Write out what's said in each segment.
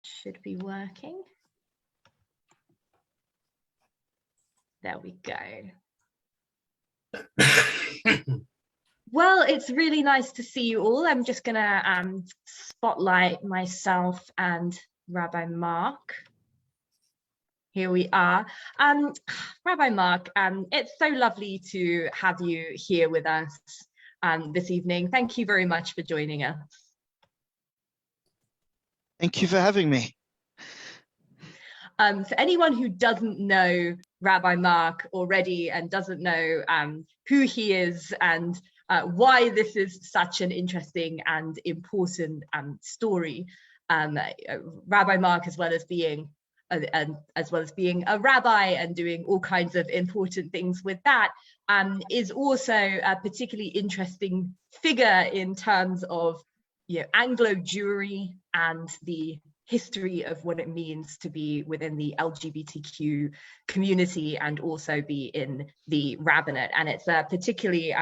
Should be working. There we go. Well, it's really nice to see you all. I'm just gonna spotlight myself and Rabbi Mark. Here we are. Rabbi Mark, it's so lovely to have you here with us this evening. Thank you very much for joining us. Thank you for having me. For anyone who doesn't know Rabbi Mark already and doesn't know who he is and why this is such an interesting and important story, Rabbi Mark, as well as being a rabbi and doing all kinds of important things with that, is also a particularly interesting figure in terms of, you know, Anglo Jewry and the history of what it means to be within the LGBTQ community and also be in the rabbinate. And it's a particularly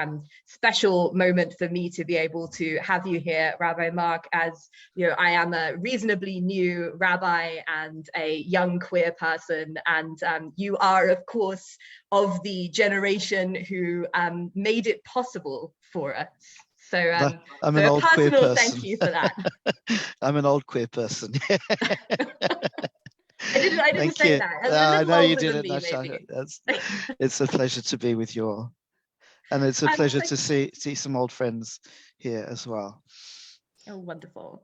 special moment for me to be able to have you here, Rabbi Mark, as you know, I am a reasonably new rabbi and a young queer person, and you are, of course, of the generation who made it possible for us. So I'm an old queer person. Thank you for that. I'm an old queer person. I didn't say that. I know you didn't, Natasha. It's a pleasure to be with you all. And it's a pleasure to see some old friends here as well. Oh, wonderful.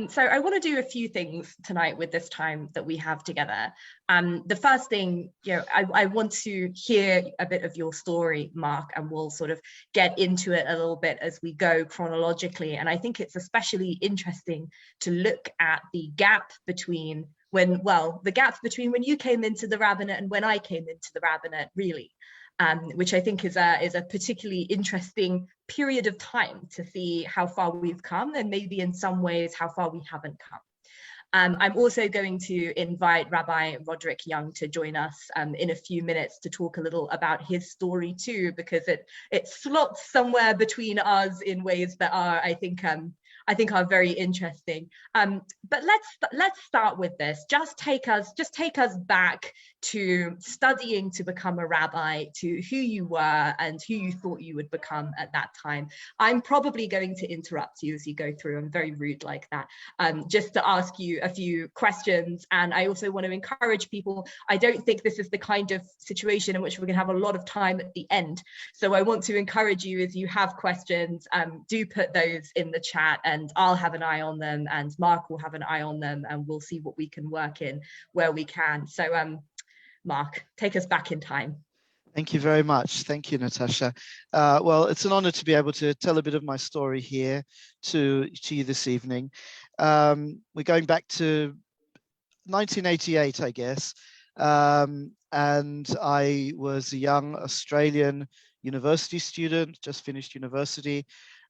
So I want to do a few things tonight with this time that we have together. The first thing, you know, I want to hear a bit of your story, Mark, and we'll sort of get into it a little bit as we go chronologically. And I think it's especially interesting to look at the gap between when you came into the rabbinate and when I came into the rabbinate, really. Which I think is a particularly interesting period of time to see how far we've come and maybe in some ways how far we haven't come. I'm also going to invite Rabbi Roderick Young to join us in a few minutes to talk a little about his story too, because it slots somewhere between us in ways that are, I think are very interesting. But let's start with this. Just take us back to studying to become a rabbi, to who you were and who you thought you would become at that time. I'm probably going to interrupt you as you go through. I'm very rude like that, just to ask you a few questions. And I also want to encourage people. I don't think this is the kind of situation in which we're going to have a lot of time at the end. So I want to encourage you, as you have questions, do put those in the chat and I'll have an eye on them and Mark will have an eye on them and we'll see what we can work in where we can. So Mark, take us back in time. Thank you very much. Thank you, Natasha. Well, it's an honor to be able to tell a bit of my story here to you this evening. We're going back to 1988, I guess. And I was a young Australian university student, just finished university.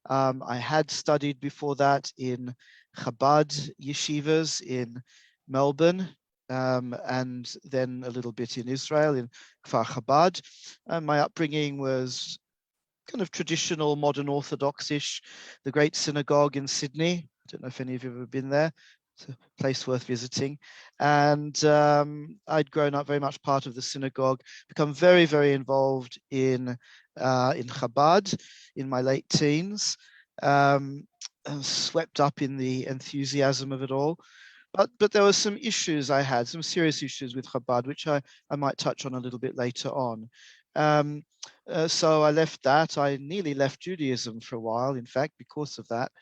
I had studied before that in Chabad yeshivas in Melbourne, and then a little bit in Israel, in Kfar Chabad. My upbringing was kind of traditional, modern Orthodox-ish. The great Synagogue in Sydney. I don't know if any of you have ever been there. It's a place worth visiting. And I'd grown up very much part of the synagogue, become very, very involved in Chabad in my late teens, and swept up in the enthusiasm of it all. But there were some issues I had, some serious issues with Chabad, which I might touch on a little bit later on. So I left that. I nearly left Judaism for a while, in fact, because of that.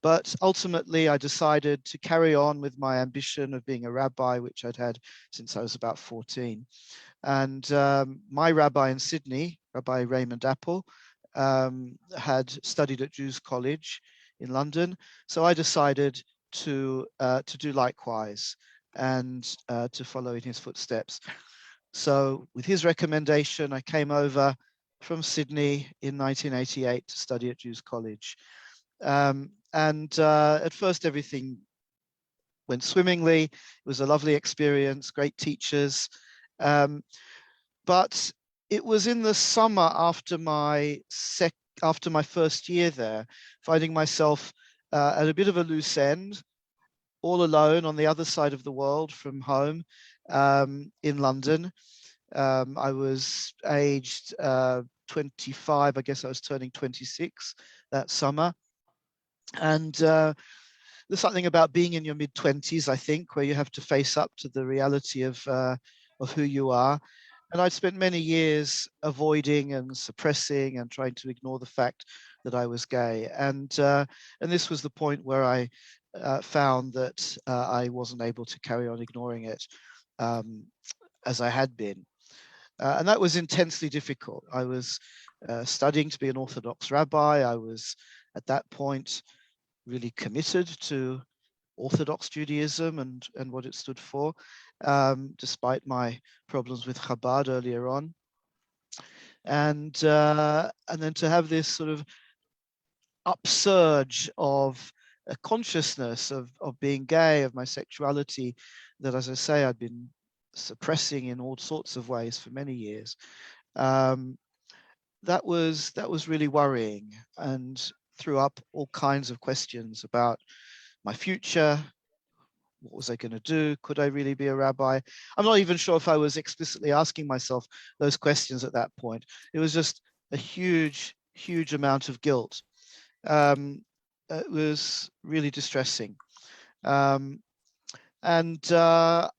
But ultimately, I decided to carry on with my ambition of being a rabbi, which I'd had since I was about 14. And my rabbi in Sydney, Rabbi Raymond Apple, had studied at Jews College in London. So I decided to do likewise and to follow in his footsteps. So with his recommendation, I came over from Sydney in 1988 to study at Jews College. And at first, everything went swimmingly. It was a lovely experience, great teachers. But it was in the summer after my first year there, finding myself at a bit of a loose end. all alone on the other side of the world from home, in London. I was aged 25. I guess I was turning 26 that summer. And there's something about being in your mid-20s, I think, where you have to face up to the reality of who you are. And I'd spent many years avoiding and suppressing and trying to ignore the fact that I was gay. And this was the point where I found that I wasn't able to carry on ignoring it as I had been. And that was intensely difficult. I was studying to be an Orthodox rabbi. I was, at that point, really committed to Orthodox Judaism and what it stood for, despite my problems with Chabad earlier on. And then to have this sort of upsurge of a consciousness of being gay, of my sexuality, that, as I say, I'd been suppressing in all sorts of ways for many years. That was really worrying, and threw up all kinds of questions about my future. What was I going to do? Could I really be a rabbi? I'm not even sure if I was explicitly asking myself those questions at that point. It was just a huge, huge amount of guilt. It was really distressing. And I'll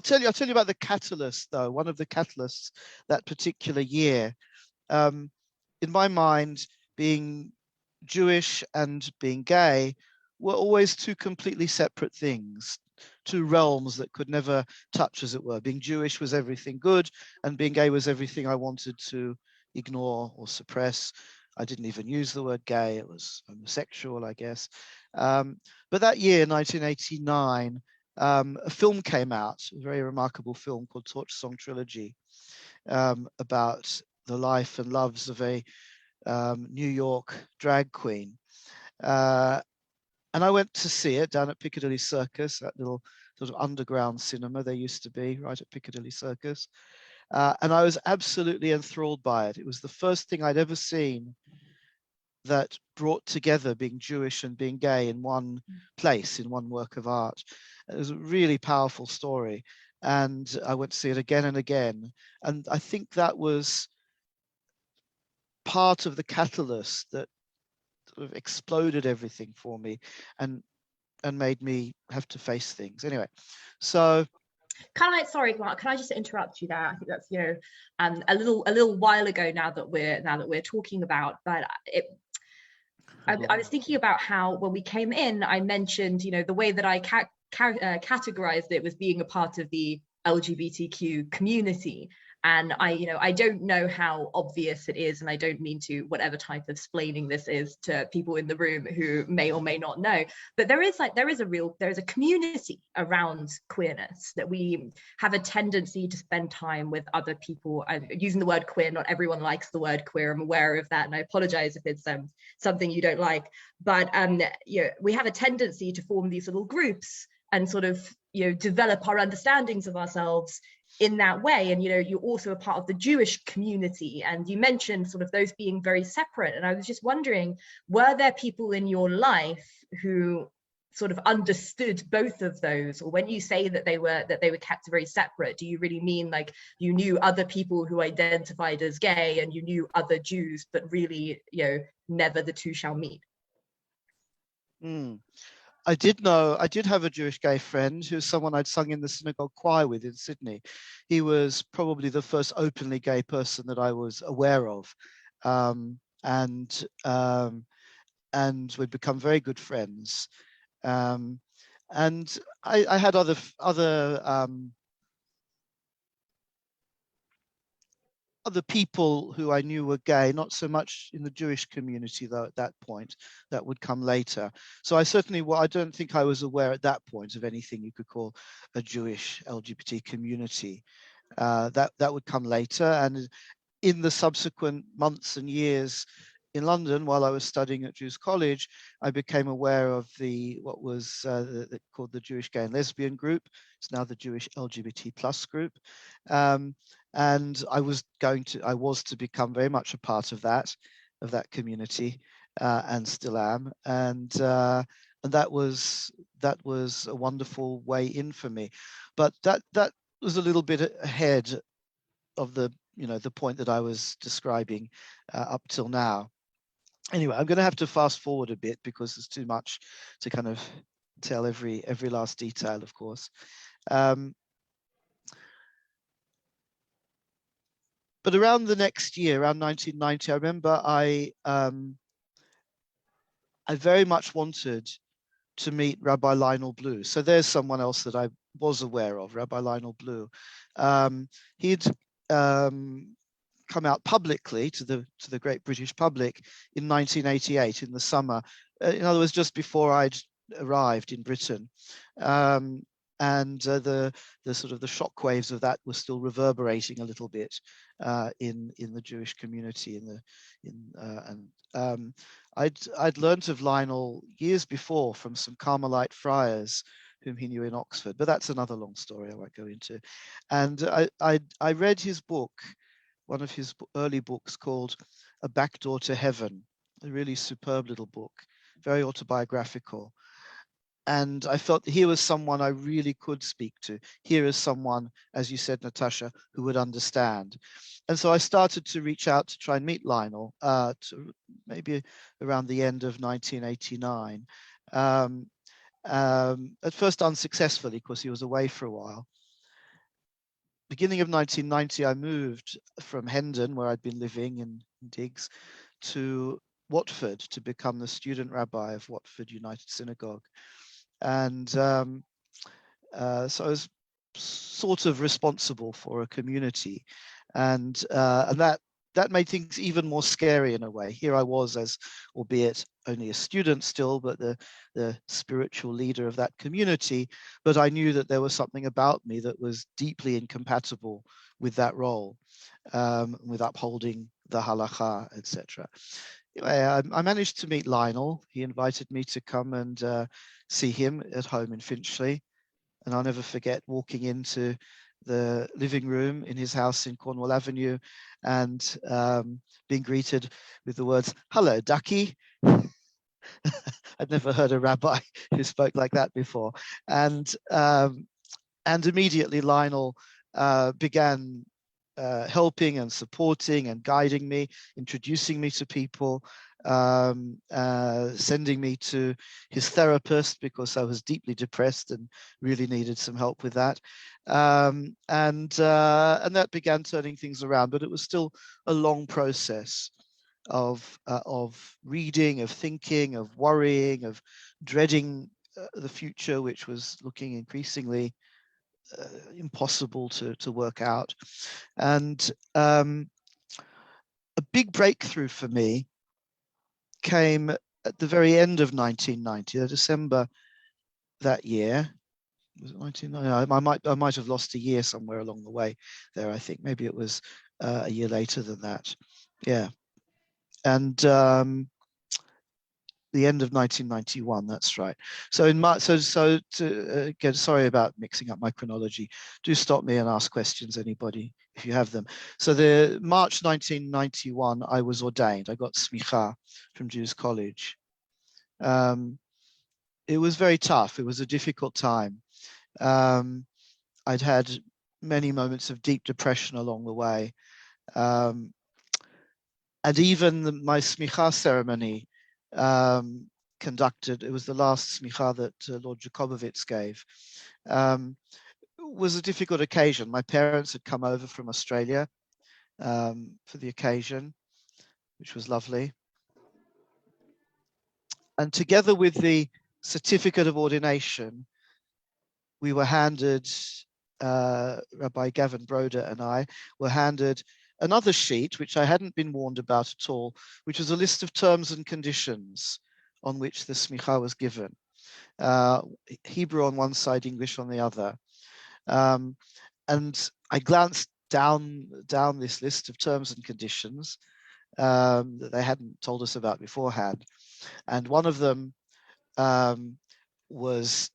tell you about the catalyst, though. One of the catalysts that particular year. In my mind, being Jewish and being gay were always two completely separate things, two realms that could never touch, as it were. Being Jewish was everything good, and being gay was everything I wanted to ignore or suppress. I didn't even use the word gay, it was homosexual, I guess. But that year, 1989, a film came out, a very remarkable film called Torch Song Trilogy, about the life and loves of a New York drag queen. And I went to see it down at Piccadilly Circus, that little sort of underground cinema there used to be right at Piccadilly Circus. And I was absolutely enthralled by it. It was the first thing I'd ever seen that brought together being Jewish and being gay in one place, in one work of art. It was a really powerful story. And I went to see it again and again. And I think that was part of the catalyst that sort of exploded everything for me and made me have to face things. Anyway, so sorry, Mark, can I just interrupt you there? I think that's a little while ago now that we're talking about, but I was thinking about how when we came in, I mentioned the way that I categorized it was being a part of the LGBTQ community. And I don't know how obvious it is, and I don't mean to whatever type of explaining this is to people in the room who may or may not know, but there is a community around queerness, that we have a tendency to spend time with other people. I'm using the word queer, not everyone likes the word queer, I'm aware of that, and I apologize if it's something you don't like, but we have a tendency to form these little groups and sort of develop our understandings of ourselves in that way. And you're also a part of the Jewish community, and you mentioned sort of those being very separate, and I was just wondering, were there people in your life who sort of understood both of those? Or when you say that they were kept very separate, do you really mean like you knew other people who identified as gay and you knew other Jews, but really never the two shall meet? I did have a Jewish gay friend who was someone I'd sung in the synagogue choir with in Sydney. He was probably the first openly gay person that I was aware of. And we'd become very good friends. And I had other people who I knew were gay, not so much in the Jewish community though at that point. That would come later. So I don't think I was aware at that point of anything you could call a Jewish LGBT community. That would come later, and in the subsequent months and years in London, while I was studying at Jews College, I became aware of what was called the Jewish Gay and Lesbian Group. It's now the Jewish LGBT plus group. And I was to become very much a part of that community, and still am. And that was a wonderful way in for me. But that was a little bit ahead of the the point that I was describing up till now. Anyway, I'm going to have to fast forward a bit because there's too much to kind of tell every last detail, of course. But around the next year, around 1990, I remember I very much wanted to meet Rabbi Lionel Blue. So there's someone else that I was aware of, Rabbi Lionel Blue. He'd come out publicly to the great British public in 1988 in the summer. In other words, just before I'd arrived in Britain. And the sort of the shockwaves of that were still reverberating a little bit in the Jewish community. I'd learned of Lionel years before from some Carmelite friars whom he knew in Oxford, but that's another long story I won't go into. And I read his book, one of his early books called A Backdoor to Heaven, a really superb little book, very autobiographical. And I felt here was someone I really could speak to. Here is someone, as you said, Natasha, who would understand. And so I started to reach out to try and meet Lionel, to maybe around the end of 1989. At first unsuccessfully, because he was away for a while. Beginning of 1990, I moved from Hendon, where I'd been living in Diggs, to Watford to become the student rabbi of Watford United Synagogue. And so I was sort of responsible for a community, and that made things even more scary in a way. Here I was, as albeit only a student still, but the spiritual leader of that community. But I knew that there was something about me that was deeply incompatible with that role, with upholding the halacha, etc. Anyway, I managed to meet Lionel. He invited me to come and see him at home in Finchley. And I'll never forget walking into the living room in his house in Cornwall Avenue and being greeted with the words, "Hello, Ducky." I'd never heard a rabbi who spoke like that before. And immediately Lionel began helping and supporting and guiding me, introducing me to people, sending me to his therapist because I was deeply depressed and really needed some help with that. And that began turning things around, but it was still a long process of reading, of thinking, of worrying, of dreading the future, which was looking increasingly impossible to work out. And a big breakthrough for me came at the very end of 1990, December that year. Was it 1990? I might have lost a year somewhere along the way there. I think maybe it was a year later than that. Yeah, and the end of 1991. That's right. So in March. So to again, sorry about mixing up my chronology. Do stop me and ask questions, anybody, if you have them. So the March 1991, I was ordained. I got smicha from Jews College. It was very tough. It was a difficult time. I'd had many moments of deep depression along the way. And even my smicha ceremony conducted, it was the last smicha that Lord Jakobovits gave, was a difficult occasion. My parents had come over from Australia for the occasion, which was lovely. And together with the certificate of ordination, we were handed, Rabbi Gavin Broder and I were handed another sheet, which I hadn't been warned about at all, which was a list of terms and conditions on which the smicha was given. Hebrew on one side, English on the other. And I glanced down this list of terms and conditions that they hadn't told us about beforehand. And one of them was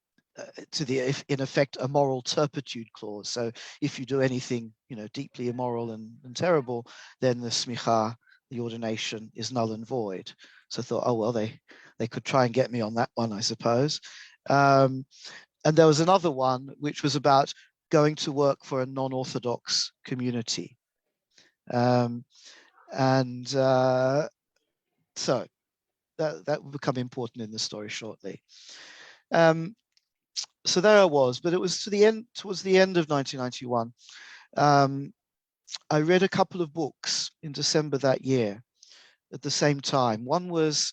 in effect, a moral turpitude clause. So if you do anything, deeply immoral and terrible, then the smicha, the ordination, is null and void. So I thought, oh well, they they could try and get me on that one, I suppose. And there was another one which was about going to work for a non-Orthodox community. So that will become important in the story shortly. So there I was, but it was towards the end of 1991. I read a couple of books in December that year at the same time. One was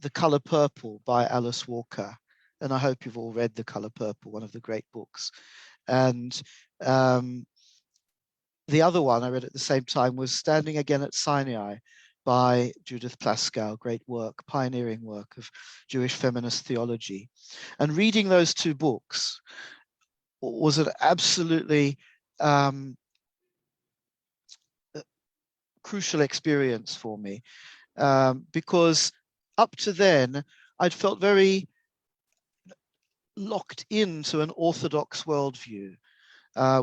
The Color Purple by Alice Walker. And I hope you've all read The Color Purple, one of the great books. And the other one I read at the same time was Standing Again at Sinai by Judith Plaskow, great work, pioneering work of Jewish feminist theology. And reading those two books was an absolutely crucial experience for me, because up to then I'd felt very locked into an Orthodox worldview,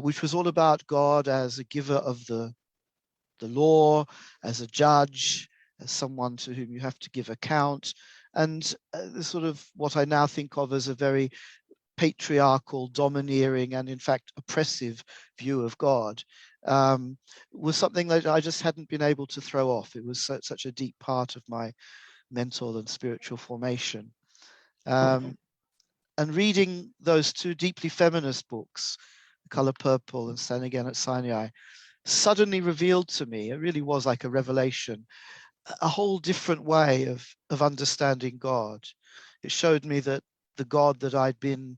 which was all about God as a giver of the law, as a judge, as someone to whom you have to give account, and the sort of what I now think of as a very patriarchal, domineering, and in fact oppressive view of God, was something that I just hadn't been able to throw off. It was such a deep part of my mental and spiritual formation. And reading those two deeply feminist books, The Color Purple and Standing Again at Sinai, suddenly revealed to me, it really was like a revelation, a whole different way of understanding God. It showed me that the God that I'd been,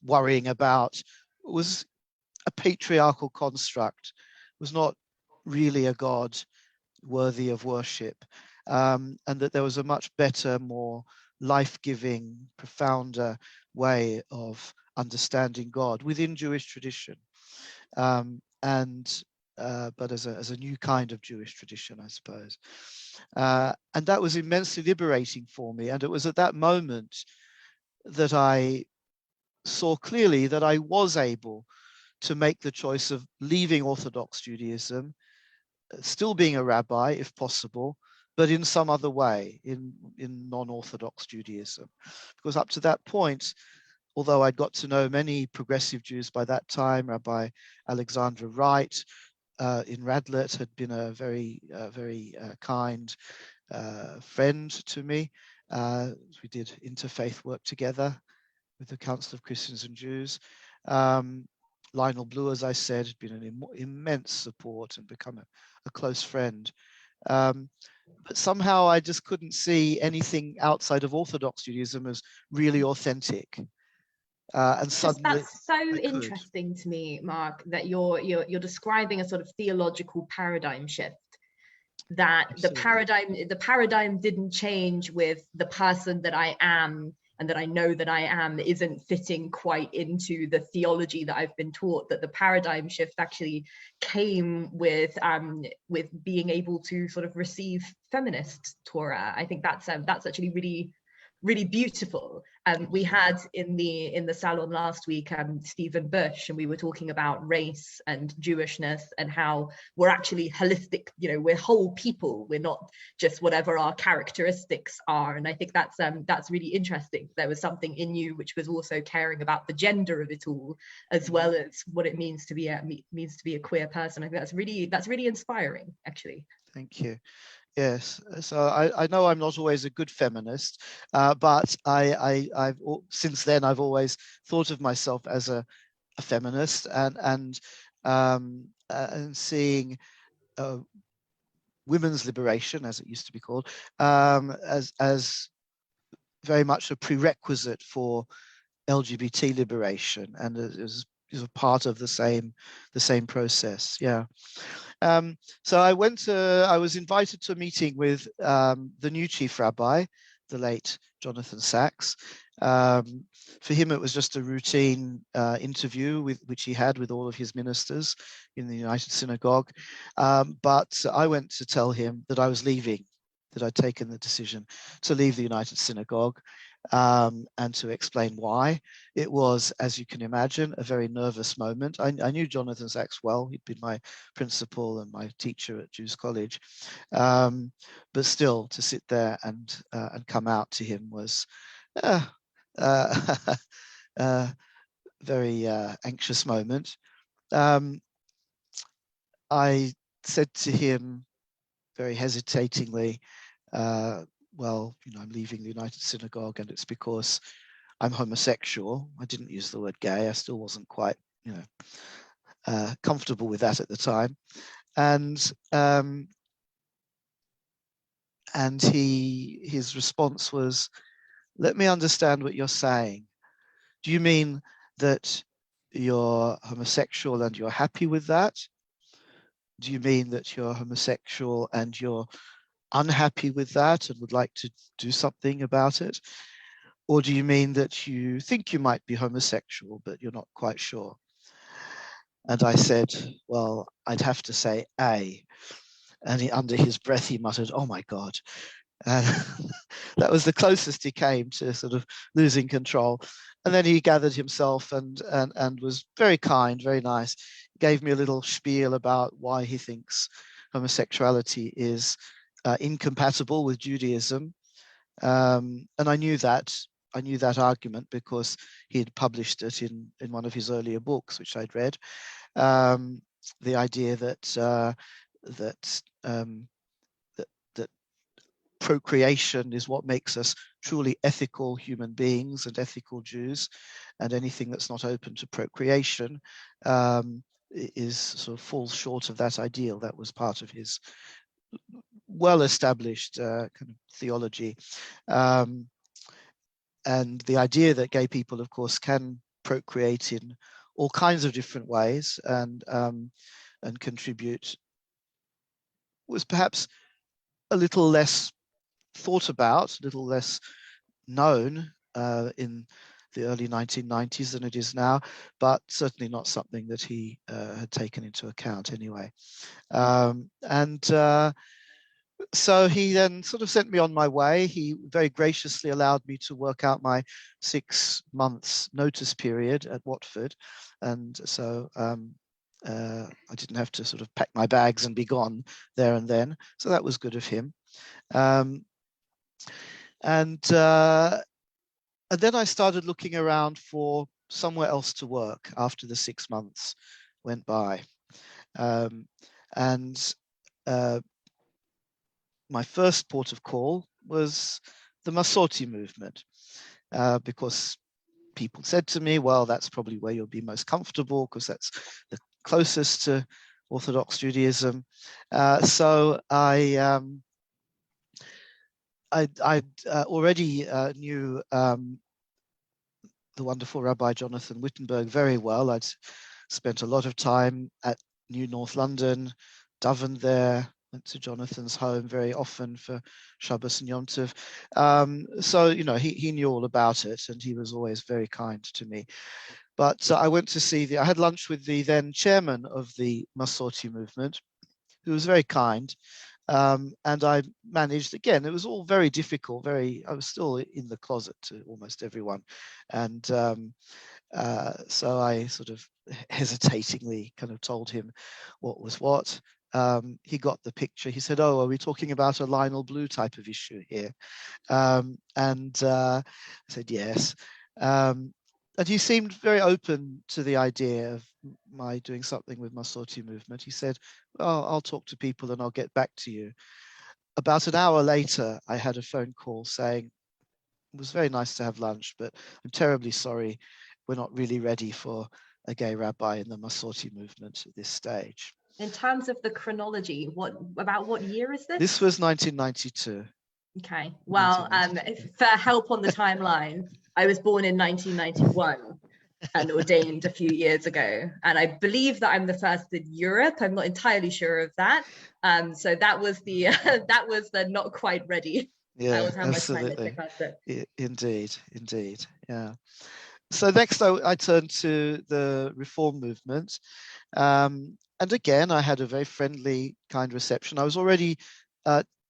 worrying about was a patriarchal construct, was not really a God worthy of worship, and that there was a much better, more life-giving, profounder way of understanding God within Jewish tradition, but as a new kind of Jewish tradition, I suppose. And that was immensely liberating for me. And it was at that moment that I saw clearly that I was able to make the choice of leaving Orthodox Judaism, still being a rabbi if possible, but in some other way, in non-Orthodox Judaism. Because up to that point, although I'd got to know many progressive Jews by that time, Rabbi Alexandra Wright in Radlett had been a very kind friend to me. We did interfaith work together with the Council of Christians and Jews. Lionel Blue, as I said, had been an immense support and become a close friend. But somehow I just couldn't see anything outside of Orthodox Judaism as really authentic. And suddenly that's so interesting to me, Mark, that you're describing a sort of theological paradigm shift. That Absolutely. the paradigm didn't change with the person that I am and that I know that I am isn't fitting quite into the theology that I've been taught. That the paradigm shift actually came with being able to sort of receive feminist Torah. I think that's actually really beautiful. We had in the salon last week Stephen Bush, and we were talking about race and Jewishness and how we're actually holistic, we're whole people, we're not just whatever our characteristics are. And I think that's really interesting. There was something in you which was also caring about the gender of it all, as well as what it means to be a queer person. I think that's really inspiring, actually. Thank you. Yes, so I know I'm not always a good feminist, but I've since then I've always thought of myself as a feminist, and seeing women's liberation, as it used to be called, as very much a prerequisite for LGBT liberation, and is a part of the same process. Yeah. So I was invited to a meeting with the new chief rabbi, the late Jonathan Sachs. For him, it was just a routine interview which he had with all of his ministers in the United Synagogue. But I went to tell him that I was leaving, that I'd taken the decision to leave the United Synagogue. and to explain why. It was, as you can imagine, a very nervous moment. I knew Jonathan Sachs well. He'd been my principal and my teacher at Jews College. But still, to sit there and come out to him was very anxious moment. I said to him very hesitatingly, well, I'm leaving the United Synagogue and it's because I'm homosexual. I didn't use the word gay. I still wasn't quite, comfortable with that at the time. And his response was, let me understand what you're saying. Do you mean that you're homosexual and you're happy with that? Do you mean that you're homosexual and you're unhappy with that and would like to do something about it? Or do you mean that you think you might be homosexual, but you're not quite sure? And I said, well, I'd have to say A. And under his breath, he muttered, oh my God. And that was the closest he came to sort of losing control. And then he gathered himself and was very kind, very nice. Gave me a little spiel about why he thinks homosexuality is incompatible with Judaism. And I knew that argument because he had published it in one of his earlier books, which I'd read. The idea that procreation is what makes us truly ethical human beings and ethical Jews, and anything that's not open to procreation is sort of falls short of that ideal. That was part of his well-established kind of theology, and the idea that gay people, of course, can procreate in all kinds of different ways and contribute was perhaps a little less thought about, a little less known in the early 1990s than it is now, but certainly not something that he had taken into account anyway. So he then sort of sent me on my way. He very graciously allowed me to work out my 6 months notice period at Watford. And so I didn't have to sort of pack my bags and be gone there and then. So that was good of him. And then I started looking around for somewhere else to work after the 6 months went by. My first port of call was the Masorti movement, because people said to me, well, that's probably where you'll be most comfortable because that's the closest to Orthodox Judaism. So I already knew the wonderful Rabbi Jonathan Wittenberg very well. I'd spent a lot of time at New North London, davened there, went to Jonathan's home very often for Shabbos and Yom Tov. So, he knew all about it and he was always very kind to me. But I went to I had lunch with the then chairman of the Masorti movement, who was very kind. And I managed, again, it was all very difficult, I was still in the closet to almost everyone. And so I sort of hesitatingly kind of told him what was what. He got the picture. He said, oh, are we talking about a Lionel Blue type of issue here? And I said, yes. And he seemed very open to the idea of my doing something with Masorti movement. He said, oh, I'll talk to people and I'll get back to you. About an hour later, I had a phone call saying, it was very nice to have lunch, but I'm terribly sorry. We're not really ready for a gay rabbi in the Masorti movement at this stage. In terms of the chronology, about what year is this? This was 1992. Okay. Well, for help on the timeline, I was born in 1991 and ordained a few years ago. And I believe that I'm the first in Europe. I'm not entirely sure of that. So that was the not quite ready. Yeah, that was how absolutely. Much time it took us. Indeed. Yeah. So next I turned to the Reform movement. And again, I had a very friendly, kind reception. I was already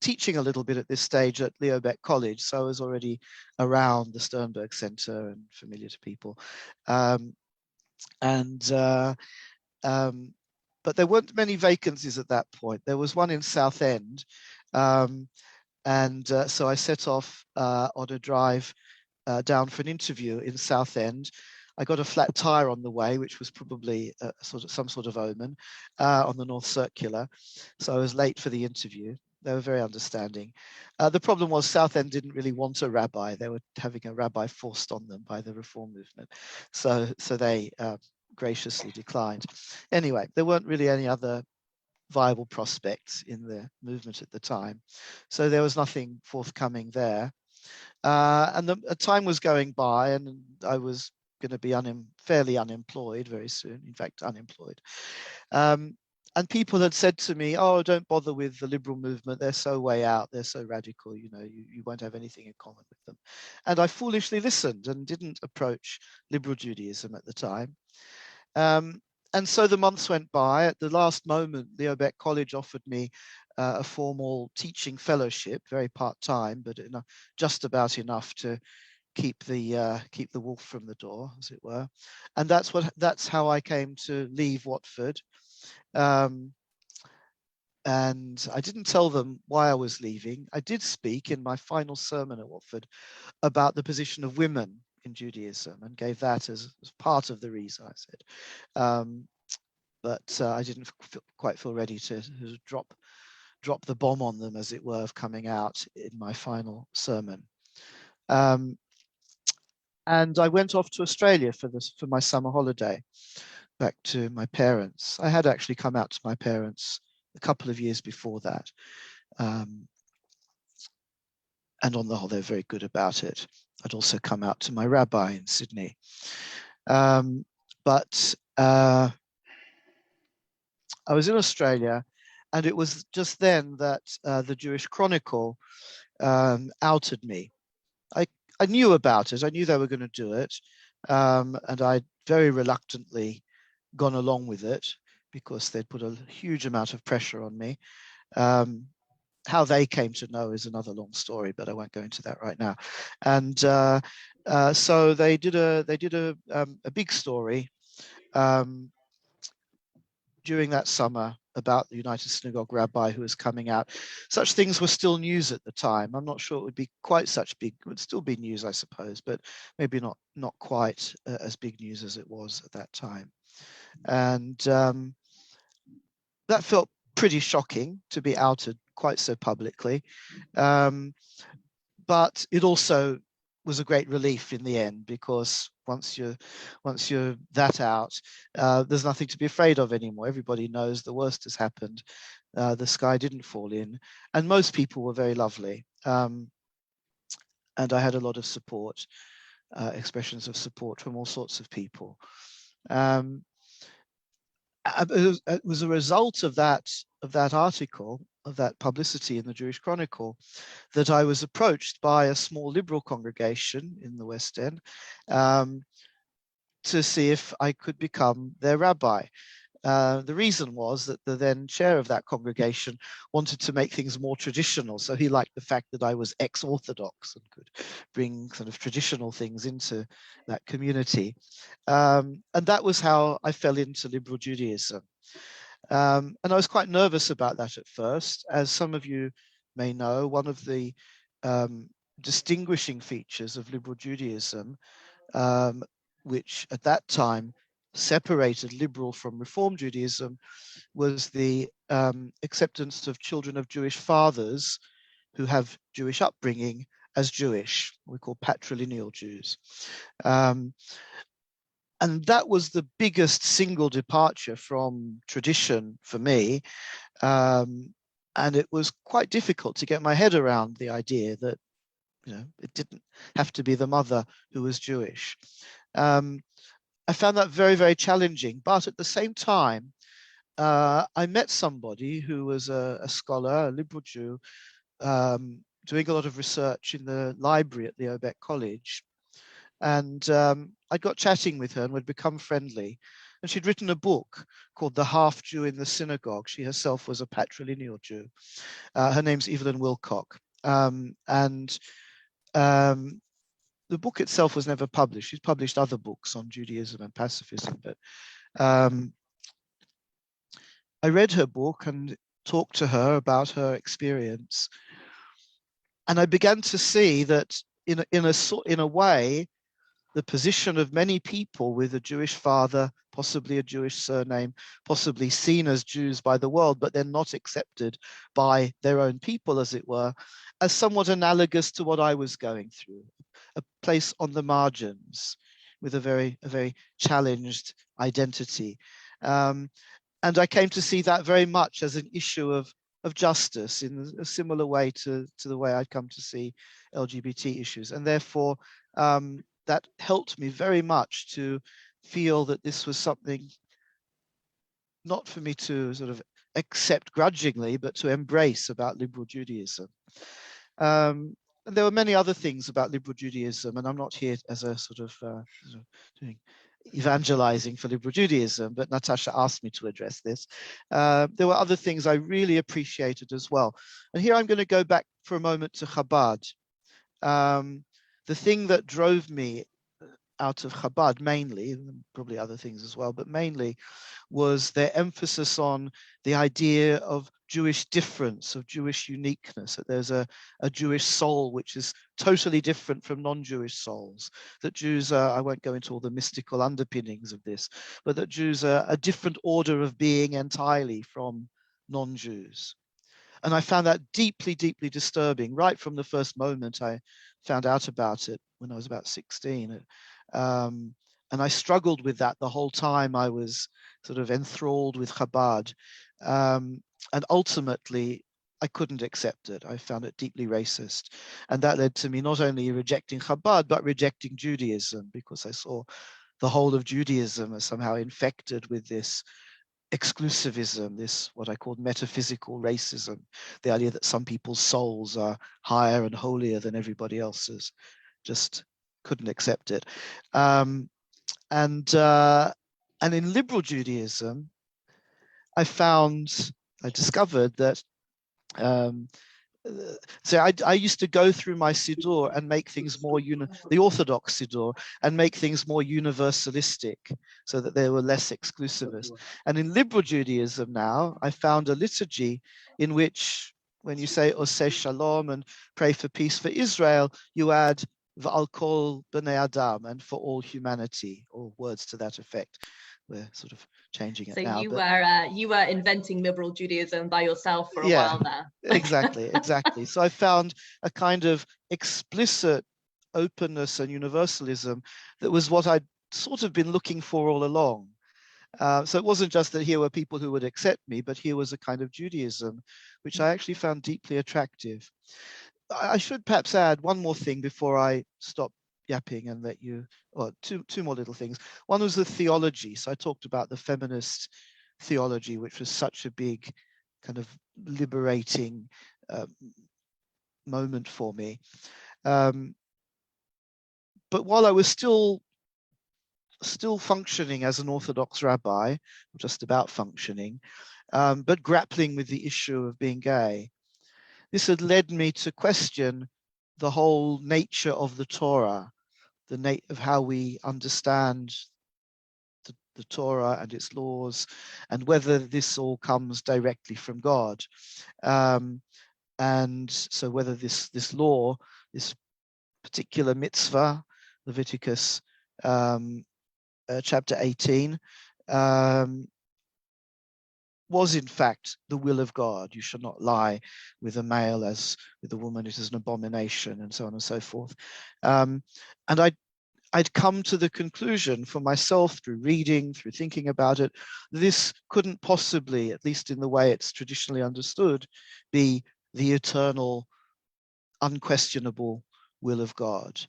teaching a little bit at this stage at Leo Baeck College, so I was already around the Sternberg Center and familiar to people. But there weren't many vacancies at that point. There was one in Southend, so I set off on a drive down for an interview in Southend. I got a flat tire on the way, which was probably some sort of omen on the North Circular. So I was late for the interview. They were very understanding. The problem was Southend didn't really want a rabbi. They were having a rabbi forced on them by the Reform movement. So they graciously declined. Anyway, there weren't really any other viable prospects in the movement at the time. So there was nothing forthcoming there. And the time was going by, and I was going to be fairly unemployed very soon, in fact, unemployed. And people had said to me, oh, don't bother with the liberal movement. They're so way out. They're so radical. You won't have anything in common with them. And I foolishly listened and didn't approach liberal Judaism at the time. And so the months went by. At the last moment, Leo Baeck College offered me a formal teaching fellowship, very part-time, but just about enough to keep the wolf from the door, as it were. And that's how I came to leave Watford. And I didn't tell them why I was leaving. I did speak in my final sermon at Watford about the position of women in Judaism and gave that as part of the reason, I said. But I didn't quite feel ready to drop the bomb on them, as it were, of coming out in my final sermon. And I went off to Australia for my summer holiday, back to my parents. I had actually come out to my parents a couple of years before that. And on the whole, they're very good about it. I'd also come out to my rabbi in Sydney. But I was in Australia, and it was just then that the Jewish Chronicle outed me. I knew about it. I knew they were going to do it. And I very reluctantly gone along with it because they'd put a huge amount of pressure on me. How they came to know is another long story, but I won't go into that right now. And so they did a big story during that summer about the United Synagogue rabbi who was coming out. Such things were still news at the time. I'm not sure it would be quite such big. It would still be news, I suppose, but maybe not quite as big news as it was at that time. And that felt pretty shocking to be outed quite so publicly. But it also was a great relief in the end, because once you're that out, there's nothing to be afraid of anymore. Everybody knows the worst has happened. The sky didn't fall in, and most people were very lovely. And I had a lot of support, expressions of support from all sorts of people. It was a result of that article, of that publicity in the Jewish Chronicle, that I was approached by a small liberal congregation in the West End to see if I could become their rabbi. The reason was that the then chair of that congregation wanted to make things more traditional. So he liked the fact that I was ex-Orthodox and could bring sort of traditional things into that community. And that was how I fell into liberal Judaism. And I was quite nervous about that at first. As some of you may know, one of the distinguishing features of liberal Judaism, which at that time separated liberal from Reform Judaism, was the acceptance of children of Jewish fathers who have Jewish upbringing as Jewish. We call patrilineal Jews. And that was the biggest single departure from tradition for me. And it was quite difficult to get my head around the idea that, it didn't have to be the mother who was Jewish. I found that very, very challenging. But at the same time, I met somebody who was a scholar, a liberal Jew, doing a lot of research in the library at Leo Baeck College. And I got chatting with her, and we'd become friendly. and she'd written a book called The Half Jew in the Synagogue. She herself was a patrilineal Jew. Her name's Evelyn Wilcock. The book itself was never published. She's published other books on Judaism and pacifism, but I read her book and talked to her about her experience. And I began to see that in a way, the position of many people with a Jewish father, possibly a Jewish surname, possibly seen as Jews by the world, but then not accepted by their own people, as it were, as somewhat analogous to what I was going through, a place on the margins with a very challenged identity. And I came to see that very much as an issue of justice in a similar way to the way I'd come to see LGBT issues. And therefore, that helped me very much to feel that this was something not for me to sort of accept grudgingly, but to embrace about liberal Judaism. And there were many other things about liberal Judaism, and I'm not here as a sort of doing evangelizing for liberal Judaism, but Natasha asked me to address this. There were other things I really appreciated as well. And here I'm going to go back for a moment to Chabad. The thing that drove me out of Chabad mainly, and probably other things as well, but mainly was their emphasis on the idea of Jewish difference, of Jewish uniqueness, that there's a Jewish soul which is totally different from non-Jewish souls, that Jews are, I won't go into all the mystical underpinnings of this, but that Jews are a different order of being entirely from non-Jews. And I found that deeply, deeply disturbing right from the first moment I found out about it when I was about 16. And I struggled with that the whole time I was sort of enthralled with Chabad. And ultimately, I couldn't accept it. I found it deeply racist. And that led to me not only rejecting Chabad, but rejecting Judaism, because I saw the whole of Judaism as somehow infected with this exclusivism, this what I called metaphysical racism, the idea that some people's souls are higher and holier than everybody else's. Just couldn't accept it. And in liberal Judaism, I discovered that so I used to go through my Siddur and make things more the orthodox Siddur and make things more universalistic so that they were less exclusivist. And in liberal Judaism now, I found a liturgy in which when you say Oseh Shalom and pray for peace for Israel, you add V'al kol b'nei Adam, and for all humanity, or words to that effect. We're sort of changing it now. So you were inventing liberal Judaism by yourself for a while there. Exactly. So I found a kind of explicit openness and universalism that was what I'd sort of been looking for all along. So it wasn't just that here were people who would accept me, but here was a kind of Judaism, which I actually found deeply attractive. I should perhaps add one more thing before I stop yapping and let you, or two more little things. One was the theology. So I talked about the feminist theology, which was such a big kind of liberating moment for me. But while I was still functioning as an Orthodox rabbi, just about functioning, but grappling with the issue of being gay, this had led me to question the whole nature of the Torah, of how we understand the Torah and its laws, and whether this all comes directly from God. And so whether this law, this particular mitzvah, Leviticus chapter 18, was in fact the will of God. You shall not lie with a male as with a woman, it is an abomination, and so on and so forth. And I'd come to the conclusion for myself through reading, through thinking about it, this couldn't possibly, at least in the way it's traditionally understood, be the eternal, unquestionable will of God.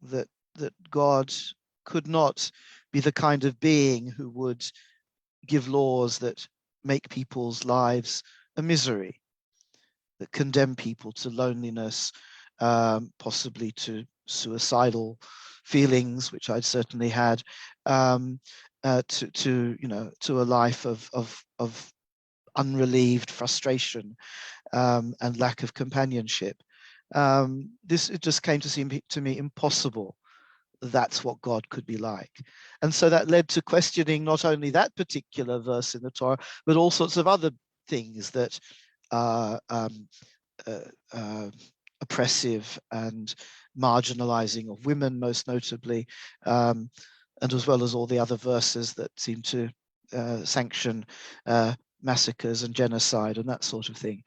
That God could not be the kind of being who would give laws that make people's lives a misery, that condemn people to loneliness, possibly to suicidal feelings, which I'd certainly had, to a life of unrelieved frustration and lack of companionship. It just came to seem to me impossible that's what God could be like. And so that led to questioning not only that particular verse in the Torah, but all sorts of other things that are oppressive and marginalizing of women, most notably, and as well as all the other verses that seem to sanction massacres and genocide and that sort of thing.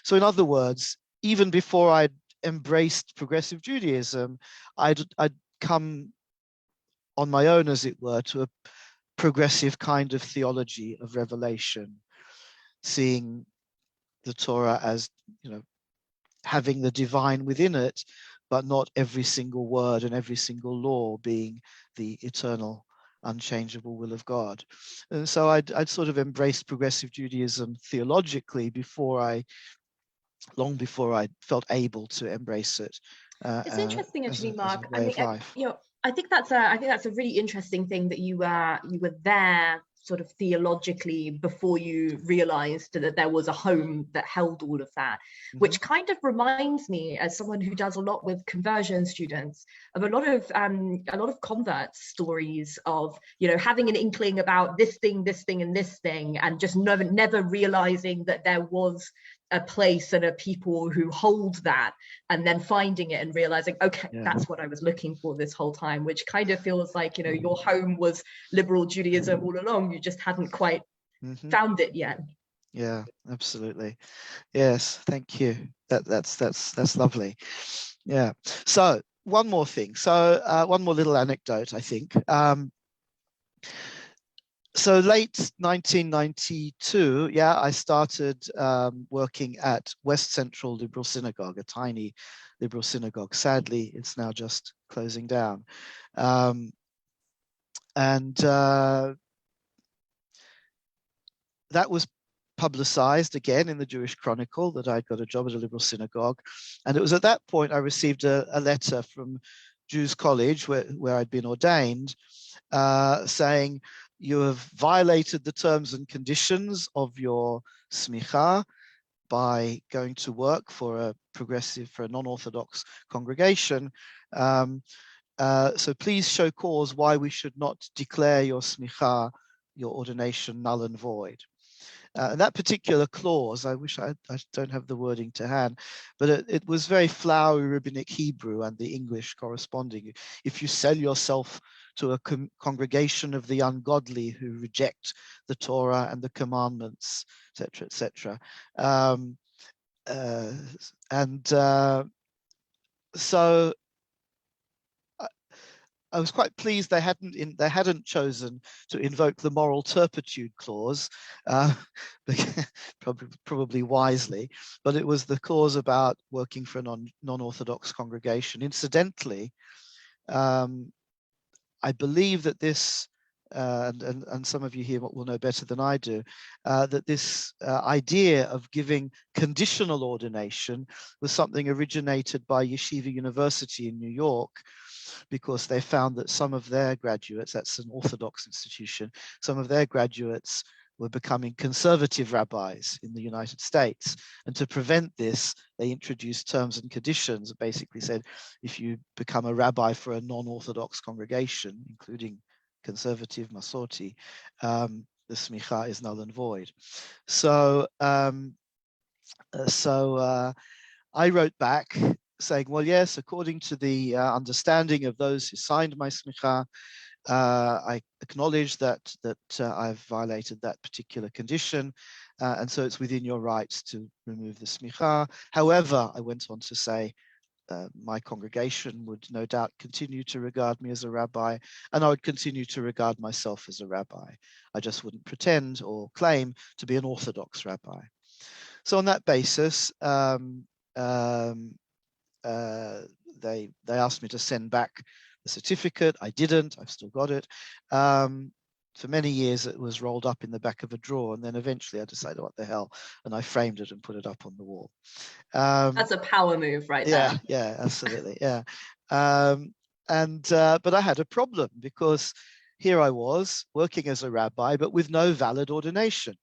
So in other words, even before I'd embraced progressive Judaism, I'd come on my own, as it were, to a progressive kind of theology of revelation, seeing the Torah as, having the divine within it, but not every single word and every single law being the eternal, unchangeable will of God. And so I'd sort of embraced progressive Judaism theologically long before I felt able to embrace it. It's interesting, actually, Mark. As a way of life. I think that's a really interesting thing that you were there sort of theologically before you realized that there was a home that held all of that, which kind of reminds me, as someone who does a lot with conversion students, of a lot of convert stories of having an inkling about this thing, and this thing, and just never realizing that there was a place and a people who hold that, and then finding it and realizing, okay, that's what I was looking for this whole time, which kind of feels like, your home was liberal Judaism all along. You just hadn't quite found it yet. Yeah, absolutely. Yes, thank you. That's lovely. Yeah. So one more thing. So one more little anecdote, I think. So late 1992, I started working at West Central Liberal Synagogue, a tiny liberal synagogue. Sadly, it's now just closing down. And that was publicized again in the Jewish Chronicle that I'd got a job at a liberal synagogue. And it was at that point I received a letter from Jews College, where I'd been ordained, saying, you have violated the terms and conditions of your smicha by going to work for a non-Orthodox congregation. So please show cause why we should not declare your smicha, your ordination, null and void. And that particular clause, I wish I don't have the wording to hand, but it was very flowery rabbinic Hebrew and the English corresponding. If you sell yourself to a congregation of the ungodly who reject the Torah and the commandments, etc., etc. So I was quite pleased they hadn't chosen to invoke the moral turpitude clause, probably wisely, but it was the clause about working for a non-Orthodox congregation. Incidentally, I believe that this, and some of you here will know better than I do, that this idea of giving conditional ordination was something originated by Yeshiva University in New York, because they found that some of their graduates, that's an Orthodox institution, some of their graduates were becoming conservative rabbis in the United States. And to prevent this, they introduced terms and conditions that basically said, if you become a rabbi for a non-Orthodox congregation, including conservative Masorti, the smicha is null and void. So, I wrote back saying, well, yes, according to the understanding of those who signed my smicha, I acknowledge that I've violated that particular condition, and so it's within your rights to remove the smicha. However, I went on to say, my congregation would no doubt continue to regard me as a rabbi, and I would continue to regard myself as a rabbi. I just wouldn't pretend or claim to be an Orthodox rabbi. So on that basis, they asked me to send back the certificate. I didn't. I've still got it. For many years, it was rolled up in the back of a drawer, and then eventually I decided, what the hell, and I framed it and put it up on the wall. That's a power move, right there. Yeah, absolutely, yeah. But I had a problem, because here I was working as a rabbi, but with no valid ordination.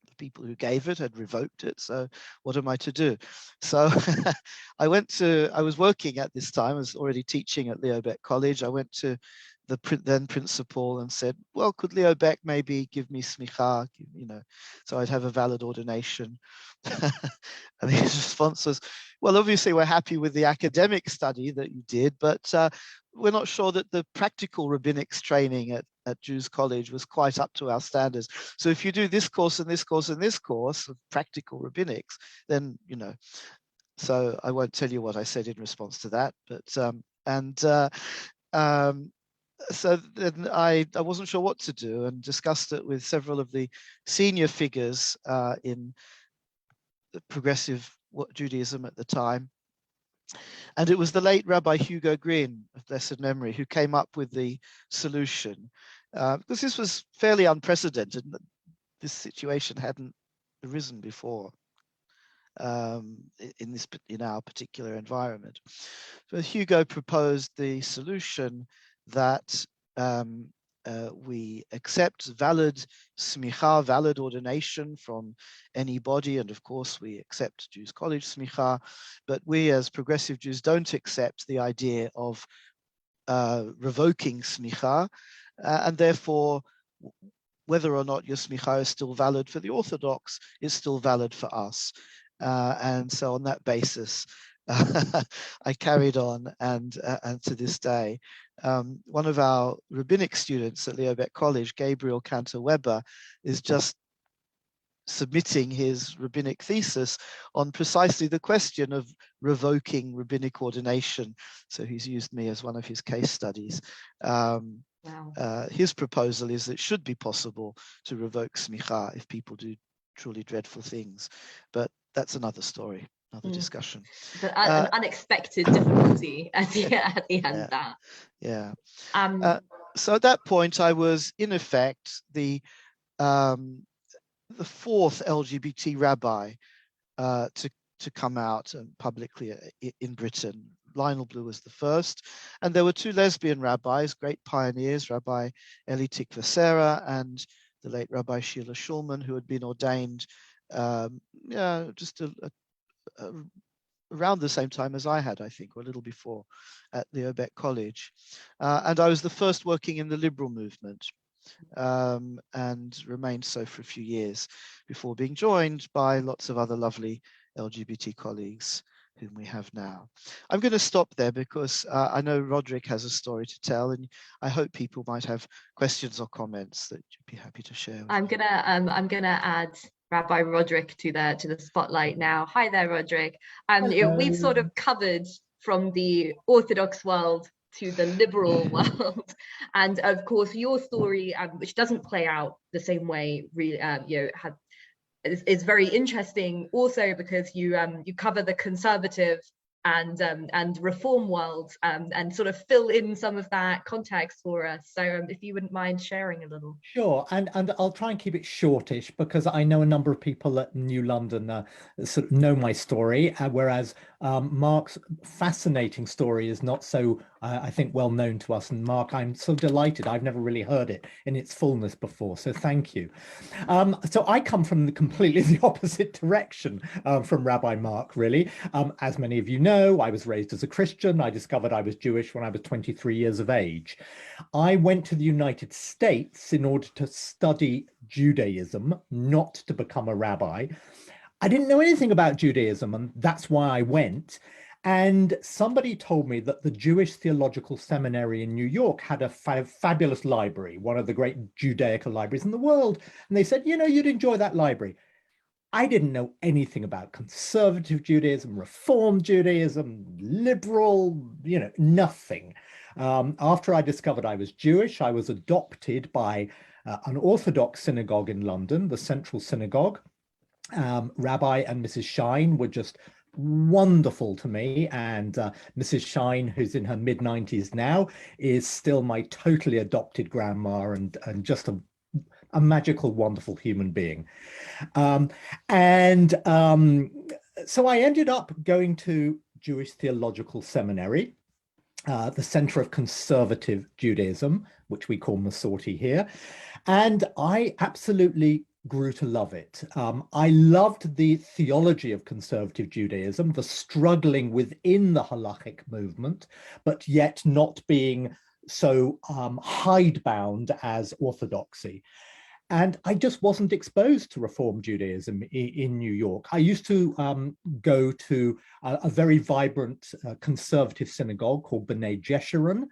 The people who gave it had revoked it. So what am I to do? So I was working at this time, I was already teaching at Leo Beck College. I went to the then principal and said, well, could Leo Beck maybe give me smicha, so I'd have a valid ordination. And his response was, well, obviously we're happy with the academic study that you did, but we're not sure that the practical rabbinics training at Jews College was quite up to our standards. So if you do this course and this course and this course of practical rabbinics, then, so I won't tell you what I said in response to that, but, so then I wasn't sure what to do, and discussed it with several of the senior figures in progressive Judaism at the time. And it was the late Rabbi Hugo Green, of blessed memory, who came up with the solution, because this was fairly unprecedented. This situation hadn't arisen before in our particular environment. So Hugo proposed the solution that we accept valid smicha, valid ordination from anybody, and of course we accept Jews College smicha, but we as progressive Jews don't accept the idea of revoking smicha, and therefore whether or not your smicha is still valid for the Orthodox is still valid for us. And so on that basis, I carried on, and to this day, one of our rabbinic students at Leo Beck College, Gabriel Cantor-Weber, is just submitting his rabbinic thesis on precisely the question of revoking rabbinic ordination. So he's used me as one of his case studies. Wow. His proposal is that it should be possible to revoke smicha if people do truly dreadful things, but that's another story, another discussion. But an unexpected difficulty at the end. Yeah. So at that point, I was in effect the fourth LGBT rabbi to come out and publicly in Britain. Lionel Blue was the first, and there were two lesbian rabbis, great pioneers, Rabbi Eli Tikva Sarah and the late Rabbi Sheila Schulman, who had been ordained just around the same time as I had, I think, or a little before, at Leo Beck College. And I was the first working in the liberal movement, and remained so for a few years before being joined by lots of other lovely LGBT colleagues whom we have now. I'm going to stop there because I know Roderick has a story to tell, and I hope people might have questions or comments that you'd be happy to share. I'm gonna add Rabbi Roderick to the spotlight now. Hi there, Roderick. We've sort of covered from the Orthodox world to the liberal world, and of course your story, which doesn't play out the same way, really, is very interesting. Also because you cover the conservative and reform world, and sort of fill in some of that context for us. So if you wouldn't mind sharing a little. Sure, and I'll try and keep it shortish because I know a number of people at New London sort of know my story, whereas Mark's fascinating story is not so, I think, well known to us. And Mark, I'm so delighted. I've never really heard it in its fullness before, so thank you. So I come from completely the opposite direction from Rabbi Mark, really. As many of you know, I was raised as a Christian. I discovered I was Jewish when I was 23 years of age. I went to the United States in order to study Judaism, not to become a rabbi. I didn't know anything about Judaism, and that's why I went. And somebody told me that the Jewish Theological Seminary in New York had a fabulous library, one of the great Judaical libraries in the world. And they said, you'd enjoy that library. I didn't know anything about conservative Judaism, Reform Judaism, liberal, nothing. After I discovered I was Jewish, I was adopted by an Orthodox synagogue in London, the Central Synagogue. Rabbi and Mrs. Shine were just wonderful to me, and Mrs. Shine, who's in her mid-90s now, is still my totally adopted grandma, and just a magical, wonderful human being. So I ended up going to Jewish Theological Seminary, the Center of Conservative Judaism, which we call Masorti here. And I absolutely grew to love it. I loved the theology of conservative Judaism, the struggling within the halachic movement, but yet not being so hidebound as orthodoxy. And I just wasn't exposed to Reform Judaism in New York. I used to go to a very vibrant conservative synagogue called B'nai Jeshurun,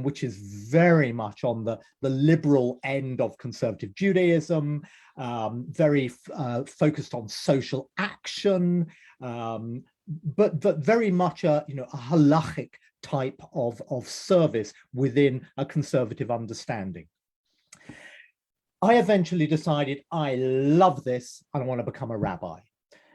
which is very much on the liberal end of conservative Judaism, very focused on social action, but very much a halachic type of service within a conservative understanding. I eventually decided I love this and I want to become a rabbi.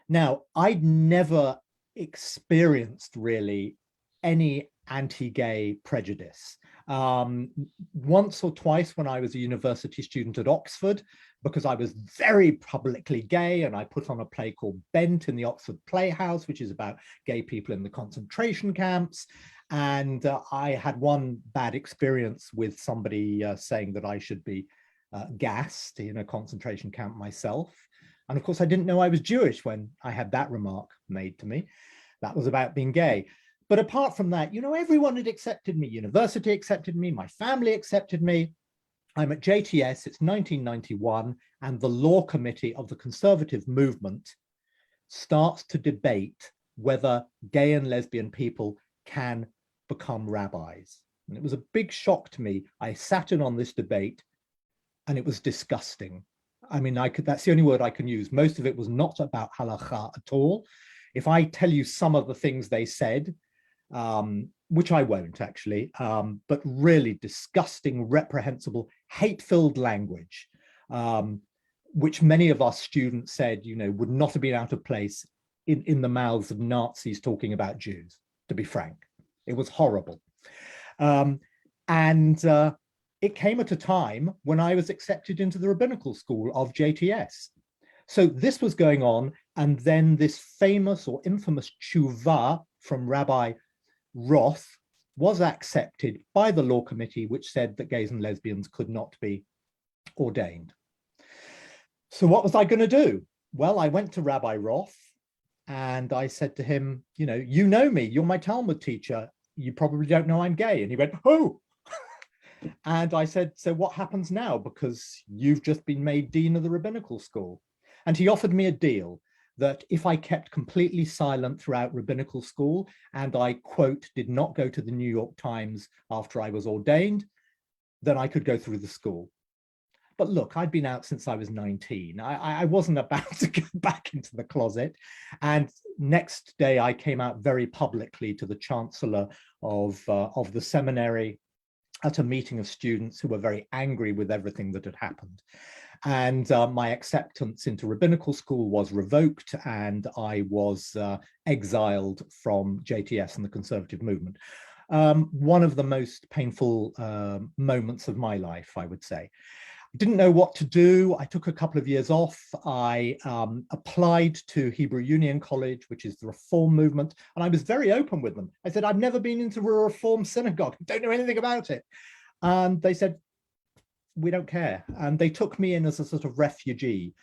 Now, I'd never experienced really any anti-gay prejudice. Once or twice when I was a university student at Oxford, because I was very publicly gay and I put on a play called Bent in the Oxford Playhouse, which is about gay people in the concentration camps. And I had one bad experience with somebody saying that I should be gassed in a concentration camp myself. And of course, I didn't know I was Jewish when I had that remark made to me. That was about being gay. But apart from that, everyone had accepted me. University accepted me. My family accepted me. I'm at JTS. It's 1991. And the law committee of the conservative movement starts to debate whether gay and lesbian people can become rabbis. And it was a big shock to me. I sat in on this debate and it was disgusting. I mean, that's the only word I can use. Most of it was not about halakha at all. If I tell you some of the things they said, which I won't actually, but really disgusting, reprehensible, hate-filled language, which many of us students said, would not have been out of place in the mouths of Nazis talking about Jews, to be frank. It was horrible. It came at a time when I was accepted into the rabbinical school of JTS. So this was going on, and then this famous or infamous tshuva from Rabbi Roth was accepted by the law committee, which said that gays and lesbians could not be ordained. So what was I going to do? Well, I went to Rabbi Roth and I said to him, you know me, you're my Talmud teacher. You probably don't know I'm gay. And he went, oh. And I said, so what happens now? Because you've just been made dean of the rabbinical school. And he offered me a deal that if I kept completely silent throughout rabbinical school, and I, quote, did not go to the New York Times after I was ordained, then I could go through the school. But look, I'd been out since I was 19. I wasn't about to go back into the closet. And next day, I came out very publicly to the chancellor of the seminary at a meeting of students who were very angry with everything that had happened. And my acceptance into rabbinical school was revoked, and I was exiled from JTS and the conservative movement. One of the most painful moments of my life, I would say. I didn't know what to do. I took a couple of years off. I applied to Hebrew Union College, which is the Reform movement, and I was very open with them. I said, I've never been into a Reform synagogue. I don't know anything about it. And they said, we don't care. And they took me in as a sort of refugee.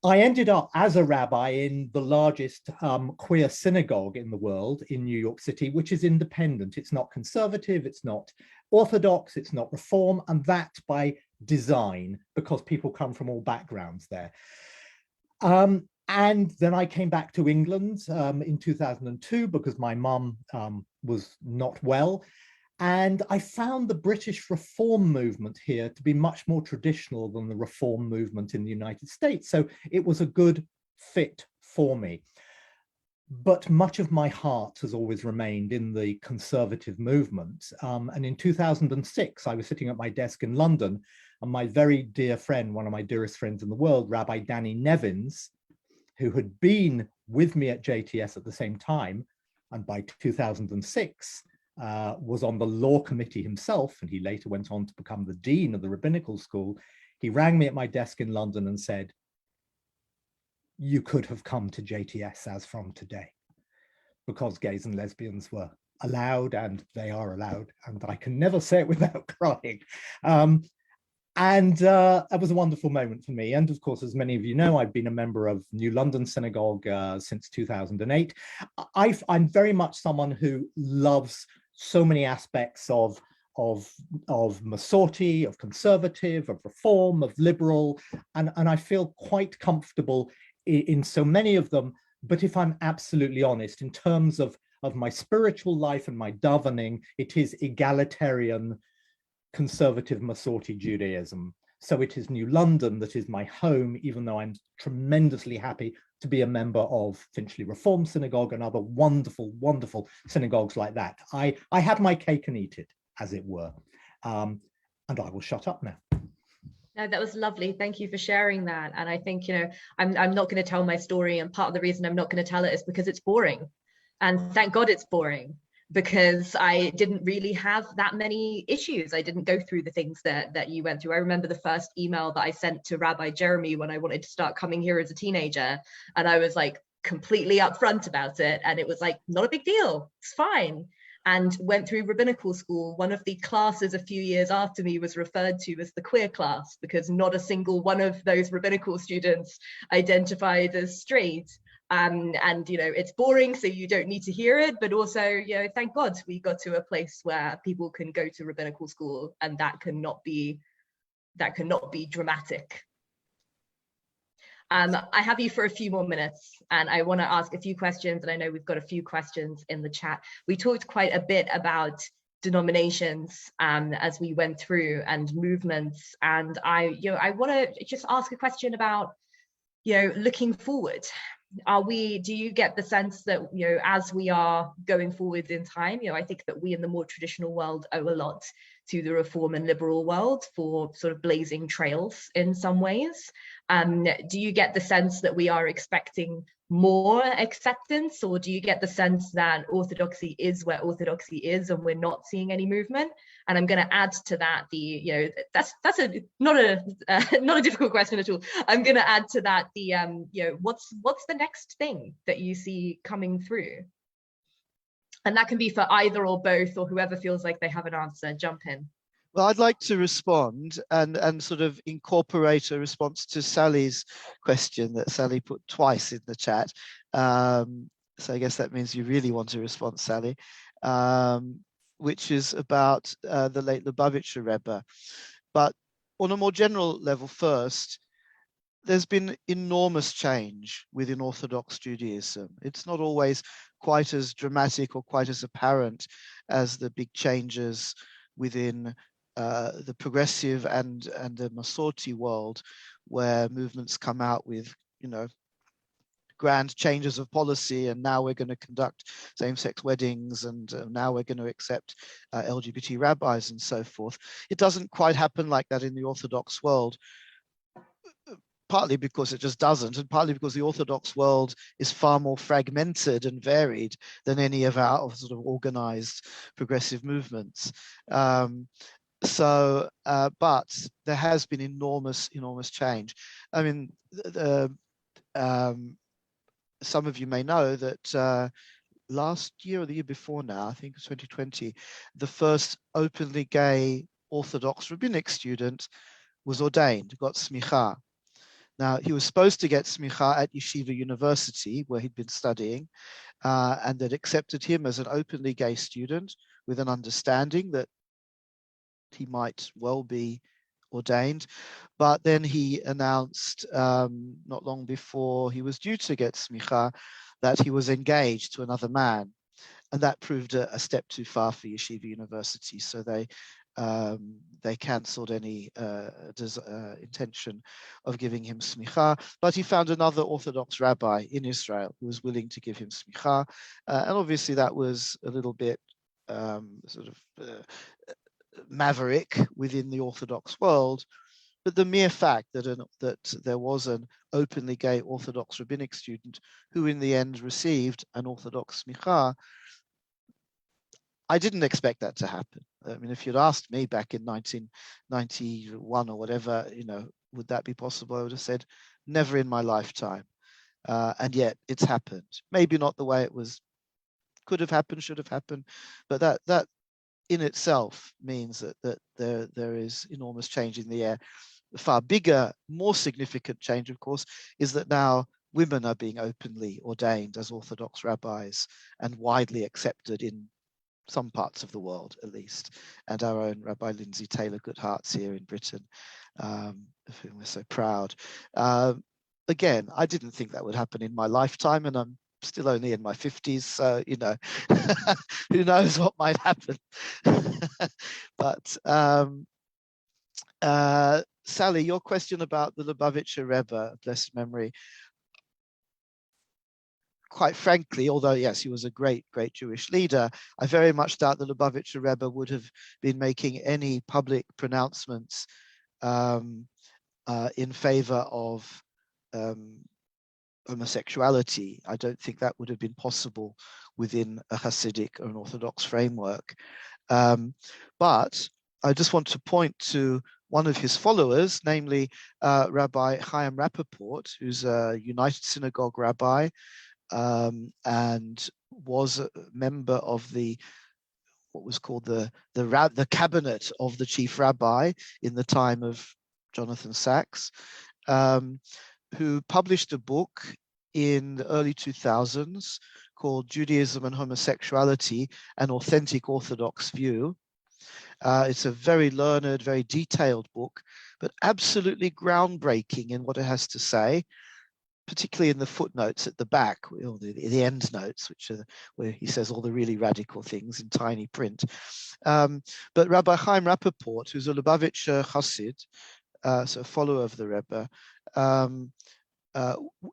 I ended up as a rabbi in the largest queer synagogue in the world in New York City, which is independent. It's not conservative, it's not orthodox, it's not reform, and that by design, because people come from all backgrounds there. And then I came back to England in 2002 because my mum was not well. And I found the British reform movement here to be much more traditional than the reform movement in the United States. So it was a good fit for me. But much of my heart has always remained in the conservative movement. And in 2006, I was sitting at my desk in London, and my very dear friend, one of my dearest friends in the world, Rabbi Danny Nevins, who had been with me at JTS at the same time, and by 2006, was on the law committee himself, and he later went on to become the dean of the rabbinical school. He rang me at my desk in London and said, you could have come to JTS as from today, because gays and lesbians were allowed, and they are allowed, and I can never say it without crying. And that was a wonderful moment for me. And of course, as many of you know, I've been a member of New London Synagogue since 2008. I'm very much someone who loves so many aspects of Masorti, of conservative, of reform, of liberal, and I feel quite comfortable in so many of them. But if I'm absolutely honest, in terms of my spiritual life and my davening, it is egalitarian, conservative Masorti Judaism. So it is New London that is my home, even though I'm tremendously happy to be a member of Finchley Reform Synagogue and other wonderful, wonderful synagogues like that. I had my cake and eat it, as it were. And I will shut up now. No, that was lovely. Thank you for sharing that. And I think, I'm not going to tell my story. And part of the reason I'm not going to tell it is because it's boring. And thank God it's boring, because I didn't really have that many issues. I didn't go through the things that you went through. I remember the first email that I sent to Rabbi Jeremy when I wanted to start coming here as a teenager. And I was like completely upfront about it. And it was like, not a big deal, it's fine. And went through rabbinical school. One of the classes a few years after me was referred to as the queer class, because not a single one of those rabbinical students identified as straight. And it's boring, so you don't need to hear it, but also, thank God we got to a place where people can go to rabbinical school, and that cannot be dramatic. I have you for a few more minutes, and I want to ask a few questions, and I know we've got a few questions in the chat. We talked quite a bit about denominations as we went through, and movements, and I want to just ask a question about looking forward. Do you get the sense that as we are going forward in time, I think that we in the more traditional world owe a lot to the reform and liberal world for sort of blazing trails in some ways? Do you get the sense that we are expecting more acceptance, or do you get the sense that orthodoxy is where orthodoxy is and we're not seeing any movement? And I'm going to add to that that's not a difficult question at all. I'm going to add to that what's the next thing that you see coming through? And that can be for either or both, or whoever feels like they have an answer, jump in. Well, I'd like to respond and sort of incorporate a response to Sally's question that Sally put twice in the chat. So I guess that means you really want a response, Sally, which is about the late Lubavitcher Rebbe. But on a more general level first, there's been enormous change within Orthodox Judaism. It's not always quite as dramatic or quite as apparent as the big changes within the progressive and the Masorti world, where movements come out with, grand changes of policy, and now we're going to conduct same-sex weddings, and now we're going to accept LGBT rabbis and so forth. It doesn't quite happen like that in the Orthodox world, partly because it just doesn't, and partly because the Orthodox world is far more fragmented and varied than any of our sort of organized progressive movements. But there has been enormous change. I mean, some of you may know that last year or the year before now, I think it's 2020, the first openly gay Orthodox rabbinic student was ordained, got smicha. Now, he was supposed to get smicha at Yeshiva University, where he'd been studying, and they'd accepted him as an openly gay student with an understanding that he might well be ordained. But then he announced not long before he was due to get smicha that he was engaged to another man. And that proved a step too far for Yeshiva University. So they cancelled any intention of giving him smicha, but he found another Orthodox rabbi in Israel who was willing to give him smicha. And obviously that was a little bit maverick within the Orthodox world. But the mere fact that there was an openly gay Orthodox rabbinic student who in the end received an Orthodox smicha, I didn't expect that to happen. I mean, if you'd asked me back in 1991 or whatever, would that be possible? I would have said, never in my lifetime. And yet it's happened. Maybe not the way it was could have happened, should have happened, but that in itself means that there is enormous change in the air. The far bigger, more significant change, of course, is that now women are being openly ordained as Orthodox rabbis and widely accepted in some parts of the world, at least. And our own Rabbi Lindsay Taylor-Goodhart's here in Britain, of whom we're so proud. Again, I didn't think that would happen in my lifetime, and I'm still only in my 50s, so who knows what might happen. But Sally, your question about the Lubavitcher Rebbe, blessed memory, quite frankly, although yes, he was a great Jewish leader, I very much doubt the Lubavitcher Rebbe would have been making any public pronouncements in favor of homosexuality. I don't think that would have been possible within a Hasidic or an Orthodox framework. But I just want to point to one of his followers, namely Rabbi Chaim Rappaport, who's a United Synagogue rabbi, and was a member of what was called the cabinet of the chief rabbi in the time of Jonathan Sacks, who published a book in the early 2000s called Judaism and Homosexuality, an Authentic Orthodox View. It's a very learned, very detailed book, but absolutely groundbreaking in what it has to say, particularly in the footnotes at the back, or the end notes, which are where he says all the really radical things in tiny print. But Rabbi Chaim Rappaport, who's a Lubavitcher Chassid, so a follower of the Rebbe,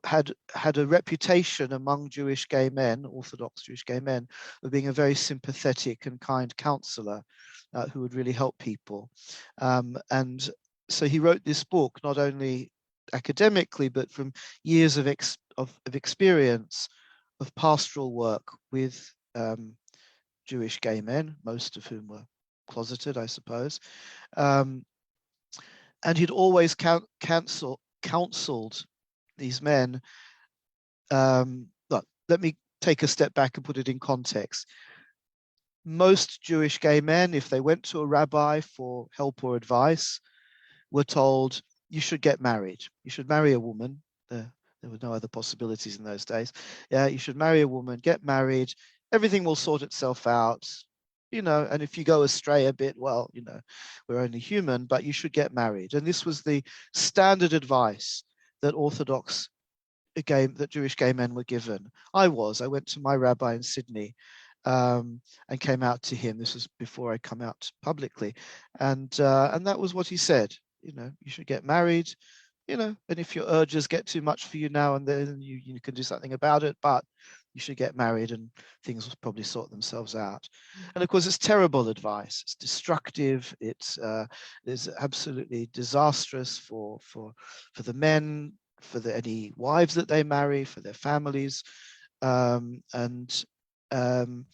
had a reputation among Jewish gay men, Orthodox Jewish gay men, of being a very sympathetic and kind counselor who would really help people. And so he wrote this book, not only academically, but from years of experience of pastoral work with Jewish gay men, most of whom were closeted, I suppose. And he'd always counseled these men. Look, let me take a step back and put it in context. Most Jewish gay men, if they went to a rabbi for help or advice, were told, you should get married. You should marry a woman. There were no other possibilities in those days. Yeah, you should marry a woman, get married. Everything will sort itself out. And if you go astray a bit, well, we're only human, but you should get married. And this was the standard advice that that Jewish gay men were given. I went to my rabbi in Sydney and came out to him. This was before I come out publicly. And that was what he said. You should get married, and if your urges get too much for you now and then, you can do something about it, but you should get married and things will probably sort themselves out. And of course, it's terrible advice. It's destructive. It's absolutely disastrous for the men, for any wives that they marry, for their families. And Chaim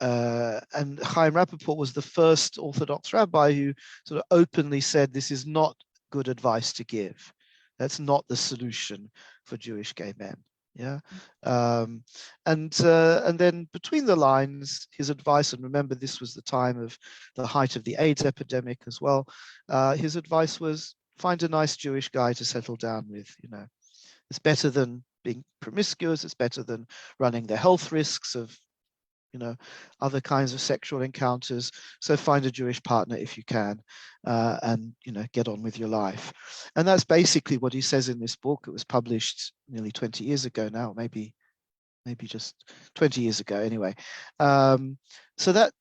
Rappaport was the first Orthodox rabbi who sort of openly said, this is not good advice to give. That's not the solution for Jewish gay men. Yeah. And then between the lines, his advice, and remember this was the time of the height of the AIDS epidemic as well, his advice was, find a nice Jewish guy to settle down with. It's better than being promiscuous. It's better than running the health risks of other kinds of sexual encounters. So find a Jewish partner if you can, and get on with your life. And that's basically what he says in this book. It was published nearly 20 years ago now, maybe just 20 years ago anyway. So that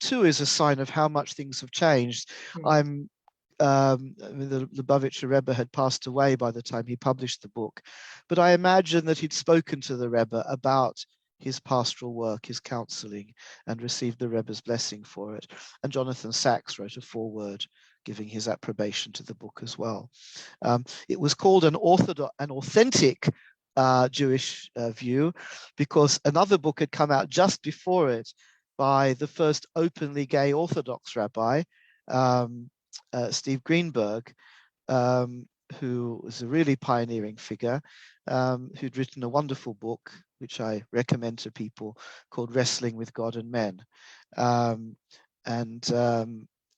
too is a sign of how much things have changed. The Lubavitcher Rebbe had passed away by the time he published the book, but I imagine that he'd spoken to the Rebbe about his pastoral work, his counseling, and received the Rebbe's blessing for it. And Jonathan Sacks wrote a foreword giving his approbation to the book as well. It was called an authentic Jewish view because another book had come out just before it by the first openly gay Orthodox rabbi, Steve Greenberg, who was a really pioneering figure, who'd written a wonderful book, which I recommend to people, called Wrestling with God and Men, and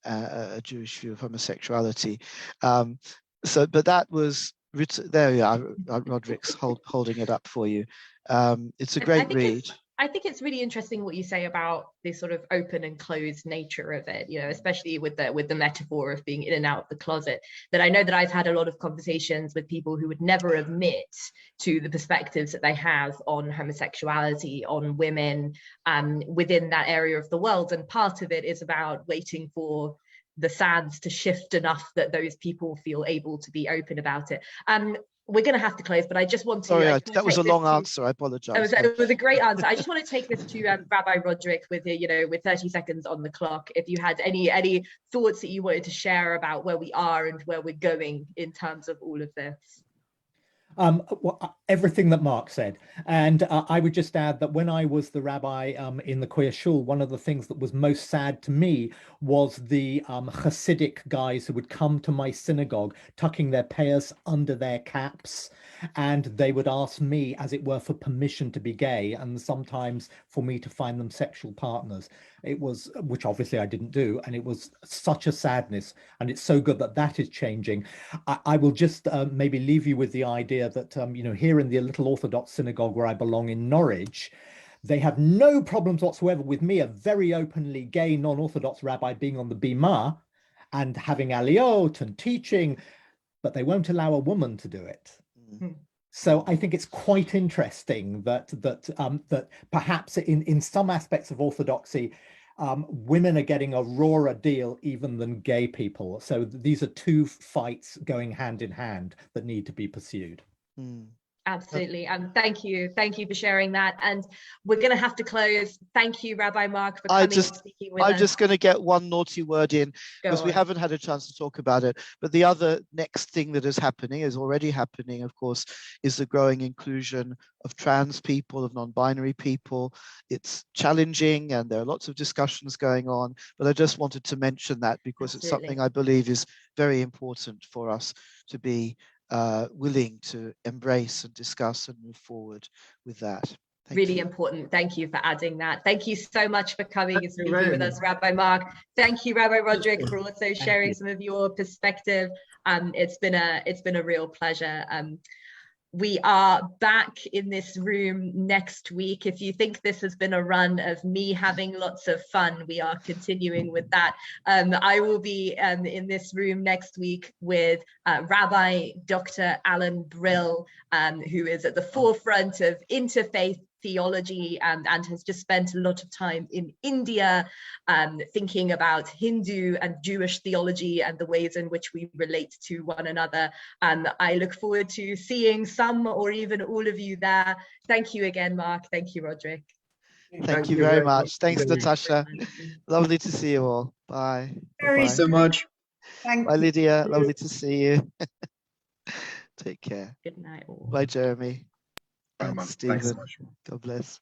a Jewish view of homosexuality. But that was written, there you are, Roderick's holding it up for you. It's a great read. I think it's really interesting what you say about this sort of open and closed nature of it, especially with the metaphor of being in and out of the closet. That I know that I've had a lot of conversations with people who would never admit to the perspectives that they have on homosexuality, on women, within that area of the world. And part of it is about waiting for the sands to shift enough that those people feel able to be open about it. We're going to have to close, but I just want to. Sorry, that was a long answer. I apologize. It was a great answer. I just want to take this to Rabbi Roderick with 30 seconds on the clock. If you had any thoughts that you wanted to share about where we are and where we're going in terms of all of this. Everything that Mark said. And I would just add that when I was the rabbi in the queer shul, one of the things that was most sad to me was the Hasidic guys who would come to my synagogue, tucking their payas under their caps, and they would ask me, as it were, for permission to be gay, and sometimes for me to find them sexual partners. It was, which obviously I didn't do, and it was such a sadness, and it's so good that that is changing. I will just maybe leave you with the idea that, here in the little Orthodox synagogue where I belong in Norwich, they have no problems whatsoever with me, a very openly gay non-Orthodox rabbi, being on the bima and having aliyot and teaching, but they won't allow a woman to do it. Mm-hmm. So I think it's quite interesting that perhaps in some aspects of Orthodoxy, women are getting a rawer deal even than gay people. So these are two fights going hand in hand that need to be pursued. Mm. Absolutely. Thank you for sharing that. And we're going to have to close. Thank you, Rabbi Mark, for coming and speaking with us. I'm just going to get one naughty word in, because we haven't had a chance to talk about it. But the other next thing that is already happening, of course, is the growing inclusion of trans people, of non-binary people. It's challenging, and there are lots of discussions going on. But I just wanted to mention that because It's something I believe is very important for us to be willing to embrace and discuss and move forward with that. Really important. Thank you for adding that. Thank you so much for coming and speaking with us, Rabbi Mark. Thank you, Rabbi Roderick, for also sharing some of your perspective. It's been a real pleasure. We are back in this room next week. If you think this has been a run of me having lots of fun, we are continuing with that. I will be in this room next week with Rabbi Dr. Alan Brill, who is at the forefront of interfaith theology and has just spent a lot of time in India thinking about Hindu and Jewish theology and the ways in which we relate to one another. I look forward to seeing some or even all of you there. Thank you again, Mark. Thank you, Roderick. Thank you very much. Thanks, Natasha. Lovely to see you all. Bye. Thank you so much. Bye, Lydia. Lovely to see you. Take care. Good night all. Bye, Jeremy. Bye, Thanks, Stephen. God bless.